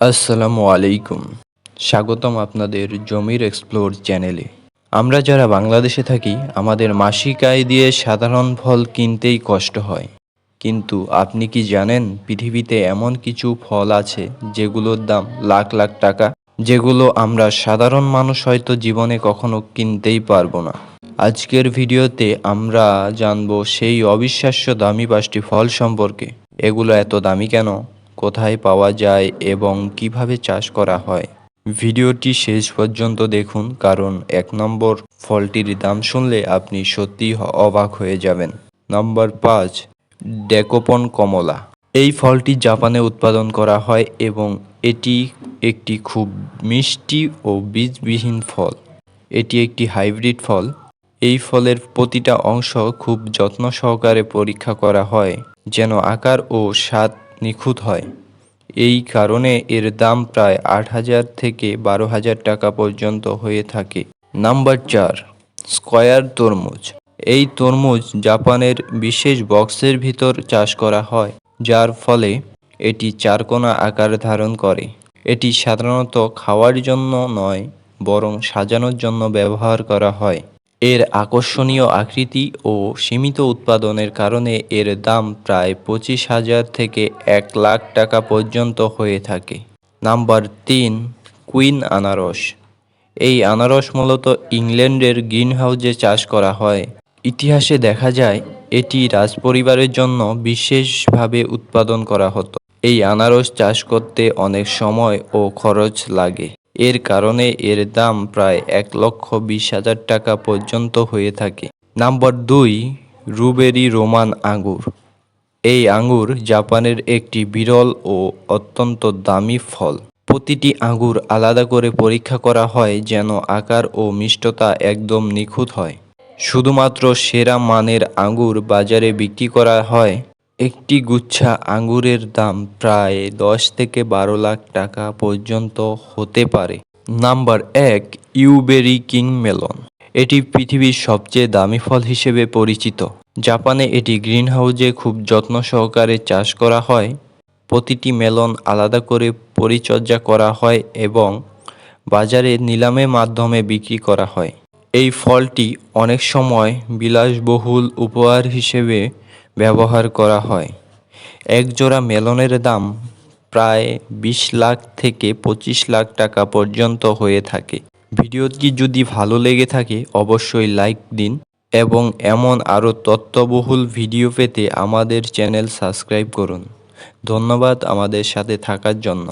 আসসালামু আলাইকুম। স্বাগতম আপনাদের জমির এক্সপ্লোর চ্যানেলে। আমরা যারা বাংলাদেশে থাকি আমাদের মাসিক আয় দিয়ে সাধারণ ফল কিনতেই কষ্ট হয়। কিন্তু আপনি কি জানেন পৃথিবীতে এমন কিছু ফল আছে যেগুলোর দাম লাখ লাখ টাকা, যেগুলো আমরা সাধারণ মানুষ হয়তো জীবনে কখনো কিনতেই পারবো না। আজকের ভিডিওতে আমরা জানবো সেই অবিশ্বাস্য দামি 5টি ফল সম্পর্কে। এগুলো এত দামি কেন, কোথায় পাওয়া যায় এবং কিভাবে চাষ করা হয়। ভিডিওটি শেষ পর্যন্ত দেখুন, কারণ 1 নম্বর ফলটির দাম শুনলে আপনি সত্যিই অবাক হয়ে যাবেন। নম্বর 5, ডেকোপন কমলা। এই ফলটি জাপানে উৎপাদন করা হয় এবং এটি একটি খুব মিষ্টি ও বীজবিহীন ফল। এটি একটি হাইব্রিড ফল। এই ফলের প্রতিটা অংশ খুব যত্ন সহকারে পরীক্ষা করা হয় যেন আকার ও স্বাদ নিখুঁত হয়। এই কারণে এর দাম প্রায় 8,000 থেকে 12,000 টাকা পর্যন্ত হয়ে থাকে। নাম্বার 4, স্কয়ার তরমুজ। এই তরমুজ জাপানের বিশেষ বক্সের ভিতর চাষ করা হয়, যার ফলে এটি চারকোনা আকার ধারণ করে। এটি সাধারণত খাওয়ার জন্য নয়, বরং সাজানোর জন্য ব্যবহার করা হয়। এর আকর্ষণীয় আকৃতি ও সীমিত উৎপাদনের কারণে এর দাম প্রায় 25,000 থেকে 1,00,000 টাকা পর্যন্ত হয়ে থাকে। নাম্বার 3, কুইন আনারস। এই আনারস মূলত ইংল্যান্ডের গ্রিনহাউজে চাষ করা হয়। ইতিহাসে দেখা যায় এটি রাজপরিবারের জন্য বিশেষভাবে উৎপাদন করা হতো। এই আনারস চাষ করতে অনেক সময় ও খরচ লাগে। এর কারণে এর দাম প্রায় 1,20,000 টাকা পর্যন্ত হয়ে থাকে। নাম্বার 2, রুবেরি রোমান আঙ্গুর। এই আঙ্গুর জাপানের একটি বিরল ও অত্যন্ত দামি ফল। প্রতিটি আঙ্গুর আলাদা করে পরীক্ষা করা হয় যেন আকার ও মিষ্টতা একদম নিখুঁত হয়। শুধুমাত্র সেরা মানের আঙ্গুর বাজারে বিক্রি করা হয়। একটি গুচ্ছা আঙ্গুরের দাম প্রায় 10 থেকে 12 লাখ টাকা পর্যন্ত হতে পারে। Number 1, Yubari king melon. এটি পৃথিবীর সবচেয়ে দামি ফল হিসেবে পরিচিত। জাপানে এটি গ্রিনহাউজে খুব যত্ন সহকারে চাষ করা হয়। প্রতিটি মেলন আলাদা করে পরিচর্যা করা হয় এবং বাজারে নিলামের মাধ্যমে বিক্রি করা হয়। এই ফলটি অনেক সময় বিলাসবহুল উপহার হিসেবে ব্যবহার করা হয়। এক জোড়া মেলনের দাম প্রায় 20 লাখ থেকে 25 লাখ টাকা পর্যন্ত হয়ে থাকে। ভিডিওটি যদি ভালো লেগে থাকে অবশ্যই লাইক দিন এবং এমন আরও তথ্যবহুল ভিডিও পেতে আমাদের চ্যানেল সাবস্ক্রাইব করুন। ধন্যবাদ আমাদের সাথে থাকার জন্য।